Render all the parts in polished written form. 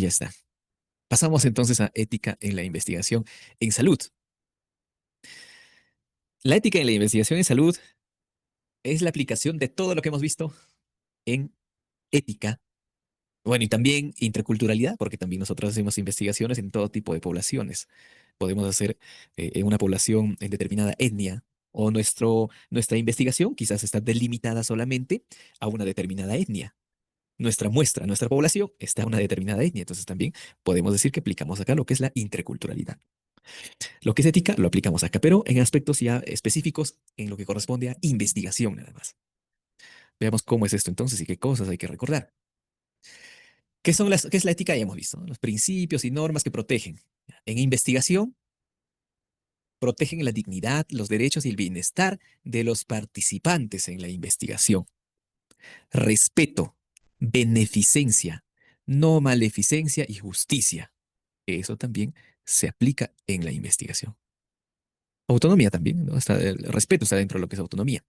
ya está. Pasamos entonces a ética en la investigación en salud. La ética en la investigación en salud es la aplicación de todo lo que hemos visto en ética. Bueno, y también interculturalidad, porque también nosotros hacemos investigaciones en todo tipo de poblaciones. Podemos hacer en una población en determinada etnia, o nuestra investigación quizás está delimitada solamente a una determinada etnia. Nuestra muestra, nuestra población está a una determinada etnia. Entonces también podemos decir que aplicamos acá lo que es la interculturalidad. Lo que es ética lo aplicamos acá, pero en aspectos ya específicos en lo que corresponde a investigación nada más. Veamos cómo es esto entonces y qué cosas hay que recordar. ¿Qué es la ética? Ya hemos visto, ¿no? Los principios y normas que protegen. En investigación, protegen la dignidad, los derechos y el bienestar de los participantes en la investigación. Respeto, beneficencia, no maleficencia y justicia. Eso también se aplica en la investigación. Autonomía también, ¿no? El respeto está dentro de lo que es autonomía.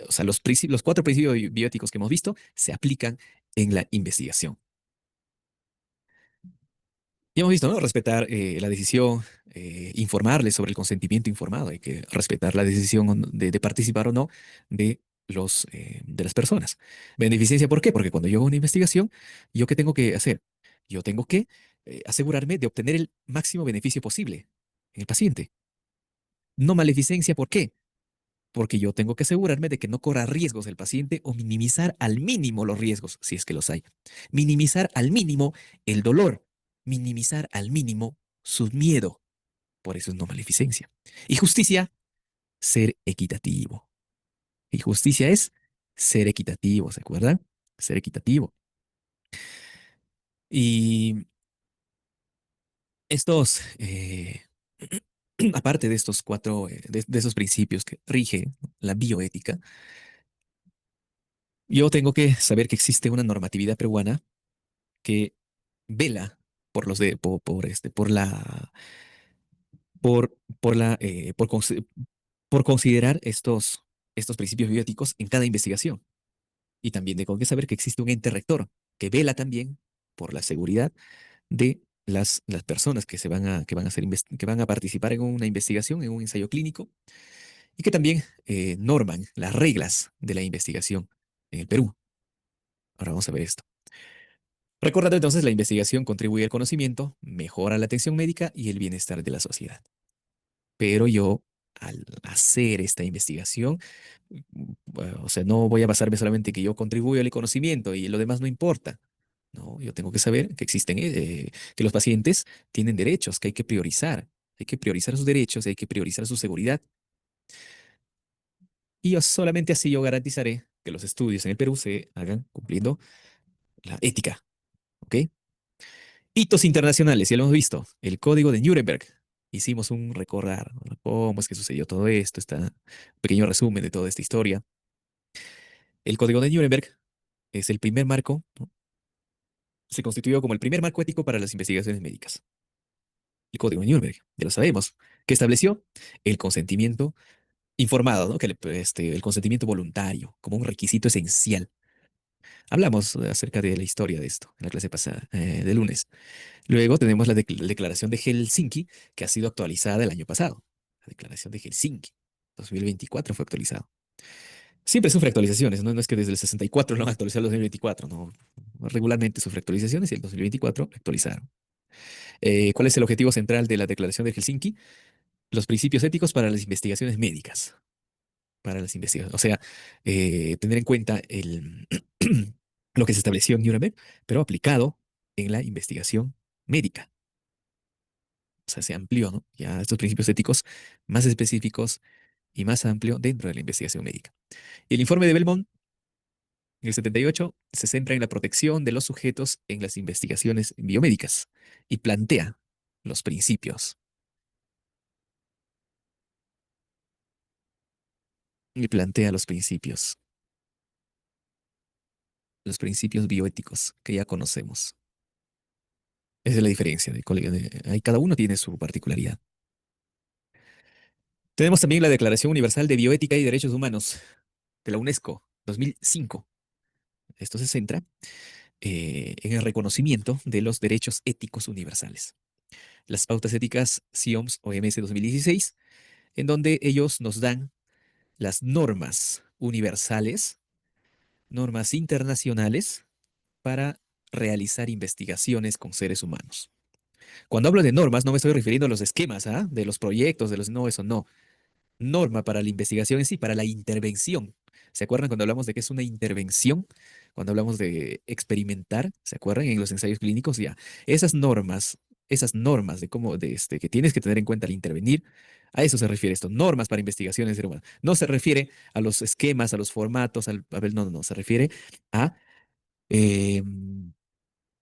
O sea, los cuatro principios bióticos que hemos visto se aplican en la investigación. Y hemos visto, ¿no? Respetar la decisión, informarles sobre el consentimiento informado. Hay que respetar la decisión de participar o no de de las personas. Beneficencia, ¿por qué? Porque cuando yo hago una investigación, ¿yo qué tengo que hacer? Yo tengo que asegurarme de obtener el máximo beneficio posible en el paciente. No maleficencia, ¿por qué? Porque yo tengo que asegurarme de que no corra riesgos el paciente o minimizar al mínimo los riesgos, si es que los hay. Minimizar al mínimo el dolor, minimizar al mínimo su miedo. Por eso es no maleficencia. Y justicia, ser equitativo. Y justicia es ser equitativo, ¿se acuerdan? Ser equitativo. Y estos, aparte de estos cuatro, de esos principios que rigen la bioética, yo tengo que saber que existe una normatividad peruana que vela por los de, por la, por la, por considerar estos principios bióticos en cada investigación. Y también tengo que saber que existe un ente rector que vela también por la seguridad de las personas que van a que van a participar en una investigación, en un ensayo clínico, y que también norman las reglas de la investigación en el Perú. Ahora vamos a ver esto. Recordando entonces, la investigación contribuye al conocimiento, mejora la atención médica y el bienestar de la sociedad. Pero yo, al hacer esta investigación, bueno, o sea, no voy a basarme solamente que yo contribuyo al conocimiento y lo demás no importa. No, yo tengo que saber que existen, que los pacientes tienen derechos, que hay que priorizar. Hay que priorizar sus derechos, hay que priorizar su seguridad. Y solamente así yo garantizaré que los estudios en el Perú se hagan cumpliendo la ética. ¿Ok? Hitos internacionales, ya lo hemos visto. El Código de Nuremberg. Hicimos un recordar, ¿no? Cómo es que sucedió todo esto, un pequeño resumen de toda esta historia. El Código de Nuremberg es el primer marco, ¿no? Se constituyó como el primer marco ético para las investigaciones médicas. El Código de Nuremberg, ya lo sabemos, que estableció el consentimiento informado, ¿no? El consentimiento voluntario como un requisito esencial. Hablamos acerca de la historia de esto en la clase pasada, de lunes. Luego tenemos la Declaración de Helsinki, que ha sido actualizada el año pasado. La Declaración de Helsinki, 2024 fue actualizado. Siempre sufre actualizaciones, ¿no? No es que desde el 64 lo han actualizado el 2024, no. Regularmente sufre actualizaciones y el 2024 lo actualizaron. ¿Cuál es el objetivo central de la Declaración de Helsinki? Los principios éticos para las investigaciones médicas. Para las investigaciones. O sea, tener en cuenta lo que se estableció en Nuremberg, pero aplicado en la investigación médica. O sea, se amplió, ¿no? Ya estos principios éticos más específicos y más amplio dentro de la investigación médica. Y el informe de Belmont, en el 78, se centra en la protección de los sujetos en las investigaciones biomédicas y plantea los principios. Y plantea los principios bioéticos que ya conocemos. Esa es la diferencia. Ahí cada uno tiene su particularidad. Tenemos también la Declaración Universal de Bioética y Derechos Humanos de la UNESCO, 2005. Esto se centra en el reconocimiento de los derechos éticos universales. Las pautas éticas CIOMS OMS 2016, en donde ellos nos dan las normas universales, normas internacionales para realizar investigaciones con seres humanos. Cuando hablo de normas, no me estoy refiriendo a los esquemas, ¿ah? De los proyectos, de los no, eso no. Norma para la investigación en sí, para la intervención. ¿Se acuerdan cuando hablamos de que es una intervención? Cuando hablamos de experimentar, ¿se acuerdan? En los ensayos clínicos, ya. Esas normas de cómo, que tienes que tener en cuenta al intervenir, a eso se refiere esto. Normas para investigación en ser humano. No se refiere a los esquemas, a los formatos, a ver, no, no, no. Se refiere a, eh,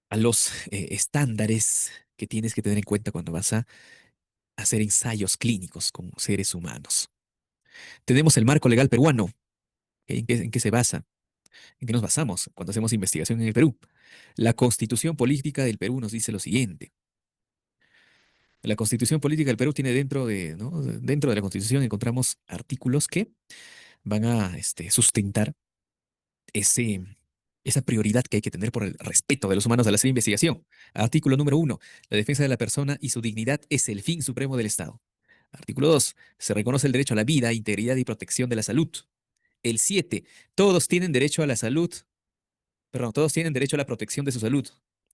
a los estándares que tienes que tener en cuenta cuando vas a hacer ensayos clínicos con seres humanos. Tenemos el marco legal peruano. ¿En qué se basa? ¿En qué nos basamos cuando hacemos investigación en el Perú? La Constitución Política del Perú nos dice lo siguiente. La Constitución Política del Perú tiene dentro de, ¿no? Dentro de la Constitución encontramos artículos que van a sustentar ese, esa prioridad que hay que tener por el respeto de los humanos al hacer investigación. Artículo número 1. La defensa de la persona y su dignidad es el fin supremo del Estado. Artículo 2. Se reconoce el derecho a la vida, integridad y protección de la salud. El 7. Todos tienen derecho a la salud. Perdón, todos tienen derecho a la protección de su salud.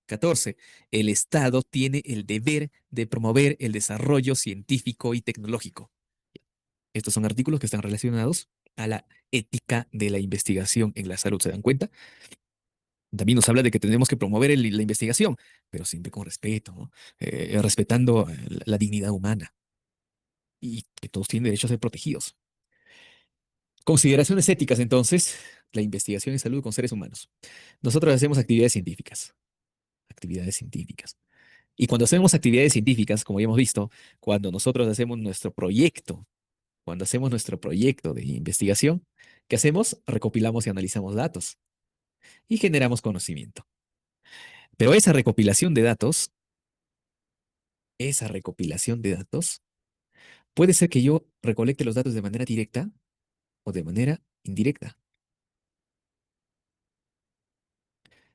14. El Estado tiene el deber de promover el desarrollo científico y tecnológico. Estos son artículos que están relacionados a la ética de la investigación en la salud. ¿Se dan cuenta? También nos habla de que tenemos que promover la investigación, pero siempre con respeto, ¿no? Respetando la dignidad humana y que todos tienen derecho a ser protegidos. Consideraciones éticas, entonces, la investigación en salud con seres humanos. Nosotros hacemos actividades científicas, actividades científicas. Y cuando hacemos actividades científicas, como ya hemos visto, cuando nosotros hacemos nuestro proyecto, cuando hacemos nuestro proyecto de investigación, ¿qué hacemos? Recopilamos y analizamos datos y generamos conocimiento. Pero esa recopilación de datos, puede ser que yo recolecte los datos de manera directa o de manera indirecta.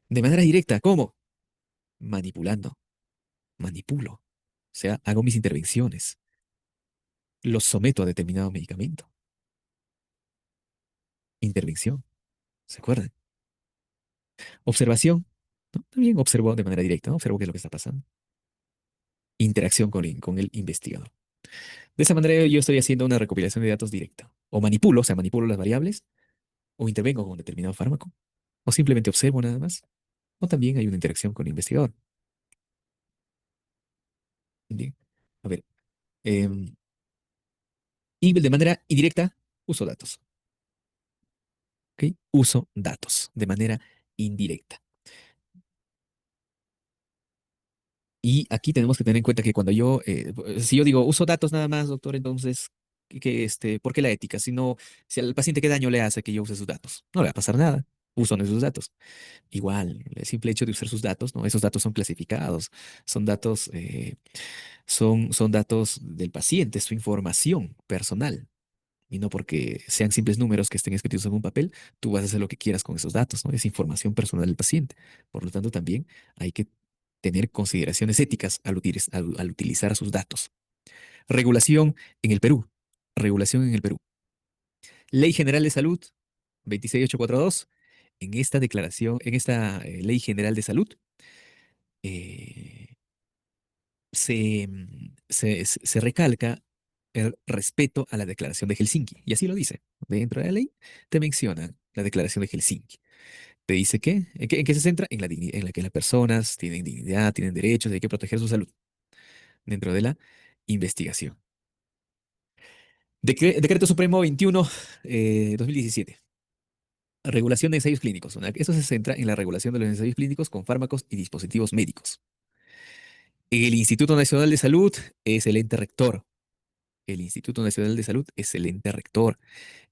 De manera directa, ¿cómo? Manipulando, manipulo. O sea, hago mis intervenciones, los someto a determinado medicamento. Intervención, ¿se acuerdan? Observación, ¿no? También observo de manera directa, ¿no? Observo qué es lo que está pasando. Interacción con el investigador. De esa manera yo estoy haciendo una recopilación de datos directa. O manipulo, o sea, manipulo las variables, o intervengo con un determinado fármaco, o simplemente observo nada más, o también hay una interacción con el investigador. Bien. A ver, em, y de manera indirecta uso datos, ¿ok? Uso datos de manera indirecta. Y aquí tenemos que tener en cuenta que cuando si yo digo uso datos nada más, doctor, entonces, ¿por qué la ética? Si al paciente qué daño le hace que yo use sus datos, no le va a pasar nada. Uso esos datos. Igual, el simple hecho de usar sus datos, ¿no? Esos datos son clasificados, son datos, son datos del paciente, su información personal. Y no porque sean simples números que estén escritos en un papel, tú vas a hacer lo que quieras con esos datos, ¿no? Es información personal del paciente. Por lo tanto, también hay que tener consideraciones éticas al utilizar sus datos. Regulación en el Perú. Regulación en el Perú. Ley General de Salud 26842. En esta declaración, en esta Ley General de Salud, eh, se recalca el respeto a la Declaración de Helsinki. Y así lo dice. Dentro de la ley te menciona la Declaración de Helsinki. Te dice que, ¿en qué se centra? En la que las personas tienen dignidad, tienen derechos, y hay que proteger su salud dentro de la investigación. Decreto Supremo 21, 2017. Regulación de ensayos clínicos. Eso se centra en la regulación de los ensayos clínicos con fármacos y dispositivos médicos. El Instituto Nacional de Salud es el ente rector. El Instituto Nacional de Salud es el ente rector,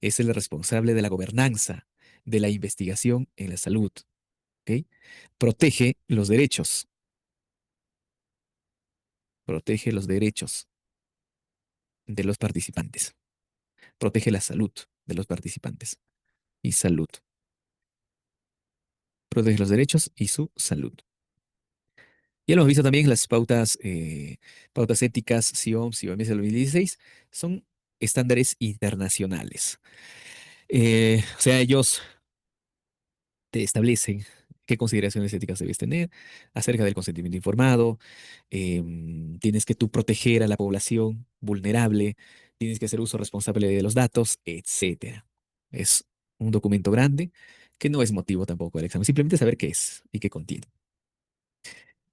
es el responsable de la gobernanza, de la investigación en la salud. ¿Ok? Protege los derechos, protege los derechos de los participantes, protege la salud de los participantes y salud, protege los derechos y su salud. Ya lo hemos visto también, las pautas éticas CIOMS y OMS del 2016 son estándares internacionales. O sea, ellos te establecen qué consideraciones éticas debes tener acerca del consentimiento informado. Tienes que tú proteger a la población vulnerable, tienes que hacer uso responsable de los datos, etcétera. Es un documento grande que no es motivo tampoco del examen, simplemente saber qué es y qué contiene.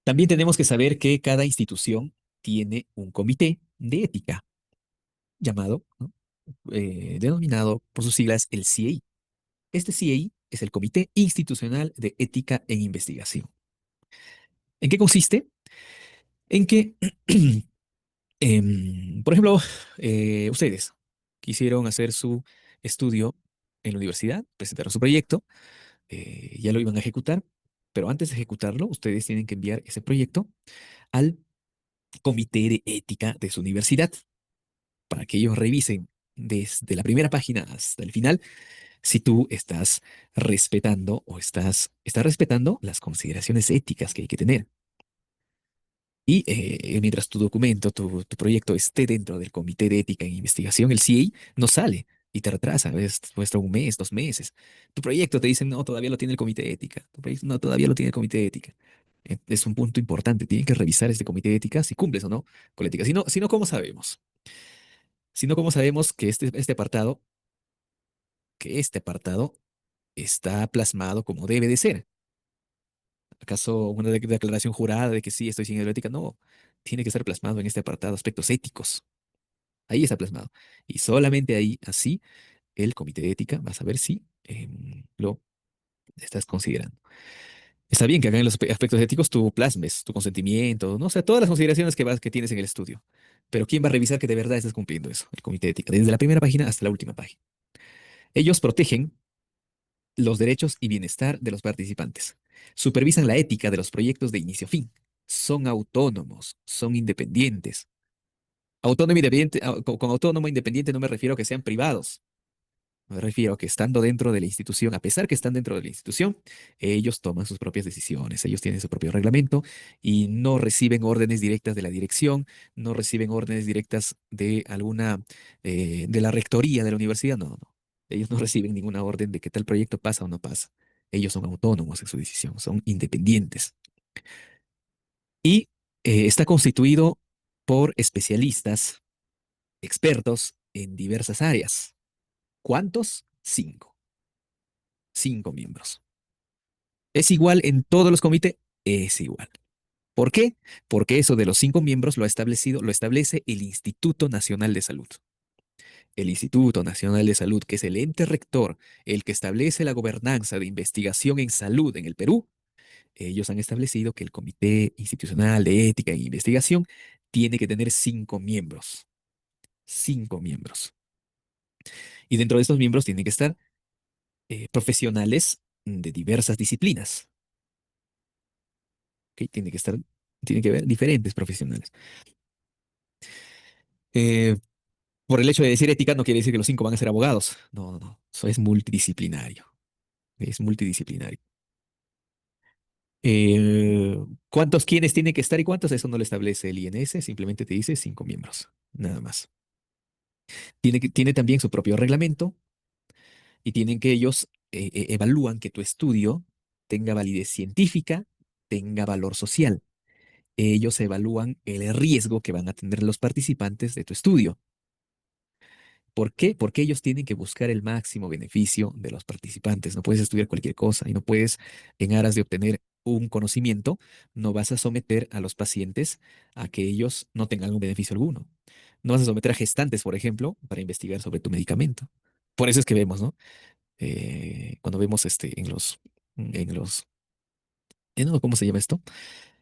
También tenemos que saber que cada institución tiene un comité de ética llamado, ¿no? Denominado por sus siglas el CIEI. Este CIEI es el Comité Institucional de Ética en Investigación. ¿En qué consiste? En que, por ejemplo, ustedes quisieron hacer su estudio en la universidad, presentaron su proyecto, ya lo iban a ejecutar, pero antes de ejecutarlo, ustedes tienen que enviar ese proyecto al Comité de Ética de su universidad para que ellos revisen desde la primera página hasta el final si tú estás respetando o estás respetando las consideraciones éticas que hay que tener. Y mientras tu documento, tu proyecto esté dentro del Comité de Ética e Investigación, el CA no sale y te retrasa, es muestra un mes, 2 meses. Tu proyecto te dicen, no, todavía lo tiene el Comité de Ética. Tu proyecto, no, todavía lo tiene el Comité de Ética. Es un punto importante. Tienen que revisar este Comité de Ética si cumples o no con la ética. Si no, ¿cómo sabemos? Si no, ¿cómo sabemos que este apartado está plasmado como debe de ser? ¿Acaso una declaración jurada de que sí, estoy sin ética? No, tiene que estar plasmado en este apartado, aspectos éticos. Ahí está plasmado. Y solamente ahí, así, el comité de ética va a saber si lo estás considerando. Está bien que acá en los aspectos éticos tú plasmes tu consentimiento, ¿no? O sea, todas las consideraciones que tienes en el estudio. Pero ¿quién va a revisar que de verdad estés cumpliendo eso? El comité de ética, desde la primera página hasta la última página. Ellos protegen los derechos y bienestar de los participantes. Supervisan la ética de los proyectos de inicio a fin. Son autónomos, son independientes. Autónomo independiente, con autónomo independiente no me refiero a que sean privados. Me refiero a que estando dentro de la institución, a pesar que están dentro de la institución, ellos toman sus propias decisiones, ellos tienen su propio reglamento y no reciben órdenes directas de la dirección, no reciben órdenes directas de la rectoría de la universidad, no, no. Ellos no reciben ninguna orden de que tal proyecto pasa o no pasa. Ellos son autónomos en su decisión, son independientes. Y está constituido por especialistas, expertos en diversas áreas. ¿Cuántos? Cinco. 5 miembros. ¿Es igual en todos los comités? Es igual. ¿Por qué? Porque eso de los 5 miembros lo establece el Instituto Nacional de Salud. El Instituto Nacional de Salud, que es el ente rector, el que establece la gobernanza de investigación en salud en el Perú, ellos han establecido que el Comité Institucional de Ética e Investigación tiene que tener 5 miembros. 5 miembros. Y dentro de estos miembros tienen que estar profesionales de diversas disciplinas. ¿Ok? Tiene que haber diferentes profesionales. Eh, por el hecho de decir ética no quiere decir que los 5 van a ser abogados. No, no, no. Eso es multidisciplinario. Es multidisciplinario. Eh, ¿Quiénes tienen que estar y cuántos? Eso no lo establece el INS, simplemente te dice 5 miembros, nada más. Tiene también su propio reglamento y tienen que ellos evalúan que tu estudio tenga validez científica, tenga valor social. Ellos evalúan el riesgo que van a tener los participantes de tu estudio. ¿Por qué? Porque ellos tienen que buscar el máximo beneficio de los participantes. No puedes estudiar cualquier cosa y no puedes, en aras de obtener un conocimiento, no vas a someter a los pacientes a que ellos no tengan un beneficio alguno. No vas a someter a gestantes, por ejemplo, para investigar sobre tu medicamento. Por eso es que vemos, ¿no? Cuando vemos no, ¿cómo se llama esto?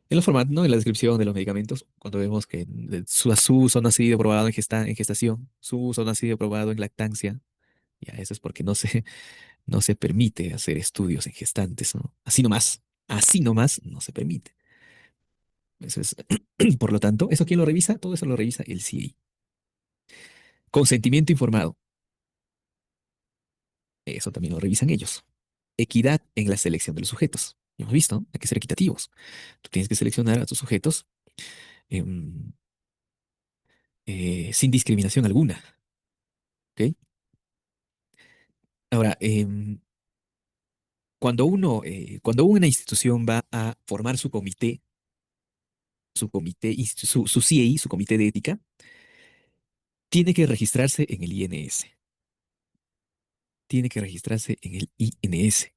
En los formatos, ¿no? En la descripción de los medicamentos, cuando vemos que su uso no ha sido probado en gestación, su uso no ha sido probado en lactancia, ya eso es porque no se permite hacer estudios en gestantes, ¿no? Así nomás no se permite. Eso es, por lo tanto, ¿eso quién lo revisa? Todo eso lo revisa el CIEI. Consentimiento informado, eso también lo revisan ellos. equidad en la selección de los sujetos. Ya hemos visto, ¿no? Hay que ser equitativos. Tú tienes que seleccionar a tus sujetos em, sin discriminación alguna. ¿Ok? Ahora, cuando una institución va a formar su CAI, su comité de ética, tiene que registrarse en el INS. Tiene que registrarse en el INS.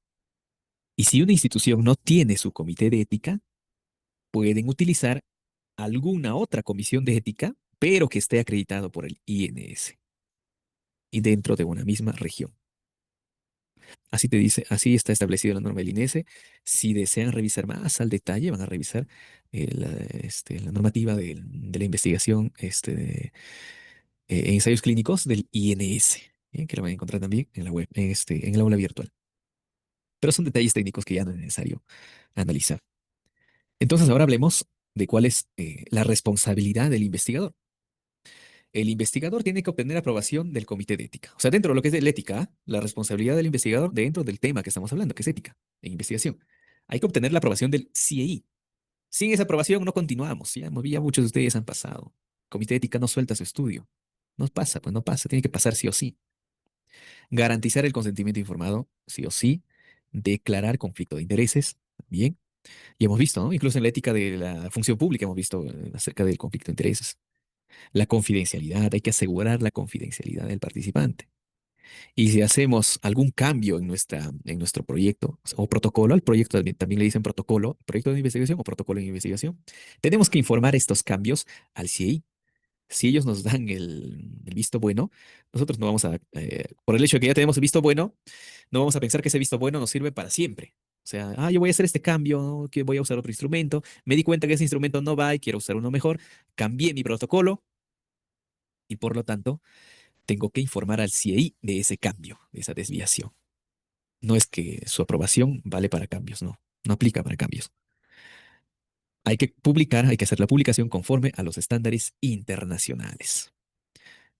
Y si una institución no tiene su comité de ética, pueden utilizar alguna otra comisión de ética, pero que esté acreditado por el INS y dentro de una misma región. Así te dice, así está establecido la norma del INS. Si desean revisar más al detalle, van a revisar la normativa de la investigación en ensayos clínicos del INS, que lo van a encontrar también en la web, en el aula virtual. Pero son detalles técnicos que ya no es necesario analizar. Entonces, ahora hablemos de cuál es la responsabilidad del investigador. El investigador tiene que obtener aprobación del comité de ética. O sea, dentro de lo que es la ética, ¿ah? La responsabilidad del investigador dentro del tema que estamos hablando, que es ética en investigación. Hay que obtener la aprobación del CEI. Sin esa aprobación no continuamos. Ya muchos de ustedes han pasado. El comité de ética no suelta su estudio. No pasa, pues no pasa. Tiene que pasar sí o sí. Garantizar el consentimiento informado, sí o sí. Declarar conflicto de intereses, bien. Y hemos visto, ¿no? Incluso en la ética de la función pública hemos visto acerca del conflicto de intereses. La confidencialidad, hay que asegurar la confidencialidad del participante. Y si hacemos algún cambio en nuestro proyecto o protocolo, al proyecto también le dicen protocolo, proyecto de investigación o protocolo de investigación, tenemos que informar estos cambios al CIEI. Si ellos nos dan el visto bueno, nosotros no vamos por el hecho de que ya tenemos el visto bueno, no vamos a pensar que ese visto bueno nos sirve para siempre. O sea, yo voy a hacer este cambio, ¿no? Que voy a usar otro instrumento, me di cuenta que ese instrumento no va y quiero usar uno mejor, cambié mi protocolo y por lo tanto tengo que informar al CIEI de ese cambio, de esa desviación. No es que su aprobación vale para cambios, no, no aplica para cambios. Hay que publicar, hay que hacer la publicación conforme a los estándares internacionales.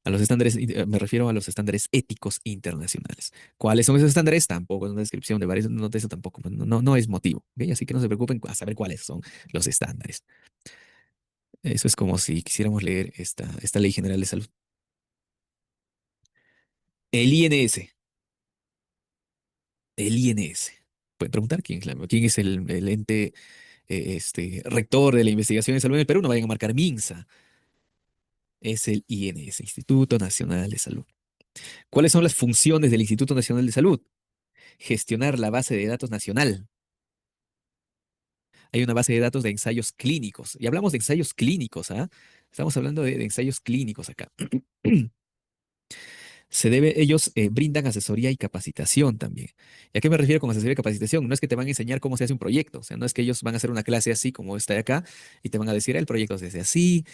A los estándares, me refiero a los estándares éticos internacionales. ¿Cuáles son esos estándares? Tampoco es una descripción de varios, no de eso tampoco, no es motivo. ¿Ok? Así que no se preocupen a saber cuáles son los estándares. Eso es como si quisiéramos leer esta Ley General de Salud. El INS, el INS. Pueden preguntar quién es el ente rector de la investigación de salud en el Perú. No vayan a marcar MINSA. Es el INS, Instituto Nacional de Salud. ¿Cuáles son las funciones del Instituto Nacional de Salud? Gestionar la base de datos nacional. Hay una base de datos de ensayos clínicos. Y hablamos de ensayos clínicos, ¿ah? Estamos hablando de ensayos clínicos acá. Ellos brindan asesoría y capacitación también. ¿Y a qué me refiero con asesoría y capacitación? No es que te van a enseñar cómo se hace un proyecto, o sea, no es que ellos van a hacer una clase así como esta de acá y te van a decir, el proyecto se hace así,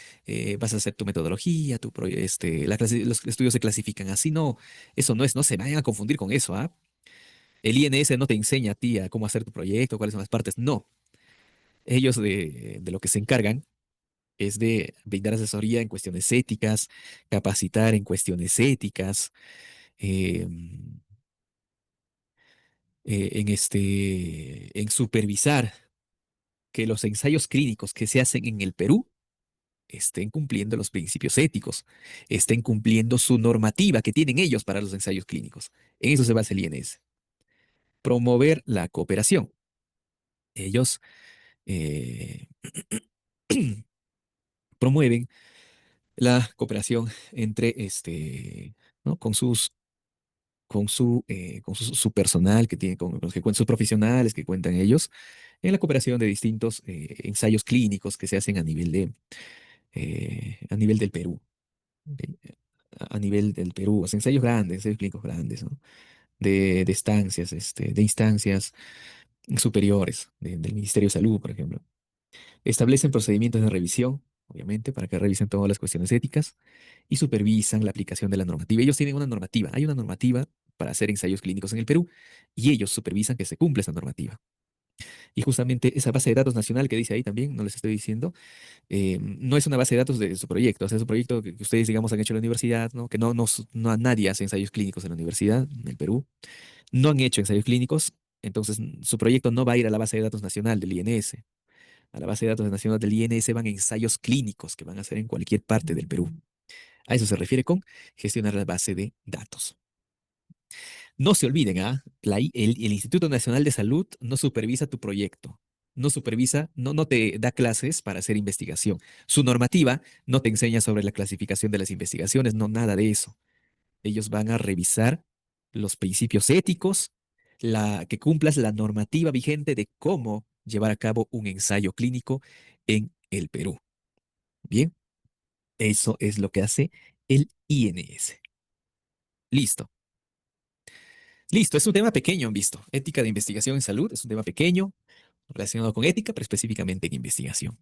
vas a hacer tu metodología, los estudios se clasifican así. No, eso no es, no se vayan a confundir con eso, ¿ah? El INS no te enseña a ti a cómo hacer tu proyecto, cuáles son las partes, no. Ellos de lo que se encargan es de brindar asesoría en cuestiones éticas, capacitar en cuestiones éticas, em, en supervisar que los ensayos clínicos que se hacen en el Perú estén cumpliendo los principios éticos, estén cumpliendo su normativa que tienen ellos para los ensayos clínicos. En eso se basa el INS. Promover la cooperación. Ellos eh, promueven la cooperación entre ¿no? con su personal que tiene, con los que cuentan sus profesionales que cuentan ellos, en la cooperación de distintos ensayos clínicos que se hacen a nivel del Perú. ¿Ok? A nivel del Perú, o sea, ensayos grandes, ensayos clínicos grandes, ¿no? De instancias superiores, del Ministerio de Salud, por ejemplo. Establecen procedimientos de revisión, obviamente, para que revisen todas las cuestiones éticas y supervisan la aplicación de la normativa. Ellos tienen una normativa, hay una normativa para hacer ensayos clínicos en el Perú y ellos supervisan que se cumpla esa normativa. Y justamente esa base de datos nacional que dice ahí también, no les estoy diciendo, no es una base de datos de su proyecto, o sea, es un proyecto que ustedes, digamos, han hecho en la universidad, ¿no? Que nadie hace ensayos clínicos en la universidad, en el Perú. No han hecho ensayos clínicos, Entonces, su proyecto no va a ir a la base de datos nacional del INS. A la base de datos nacional del INS van ensayos clínicos que van a hacer en cualquier parte del Perú. A eso se refiere con gestionar la base de datos. No se olviden, ¿ah? El Instituto Nacional de Salud no supervisa tu proyecto. No supervisa, no te da clases para hacer investigación. Su normativa no te enseña sobre la clasificación de las investigaciones, no nada de eso. Ellos van a revisar los principios éticos, que cumplas la normativa vigente de cómo llevar a cabo un ensayo clínico en el Perú. Bien, eso es lo que hace el INS. Listo. Listo, es un tema pequeño, han visto. Ética de investigación en salud es un tema pequeño relacionado con ética, pero específicamente en investigación.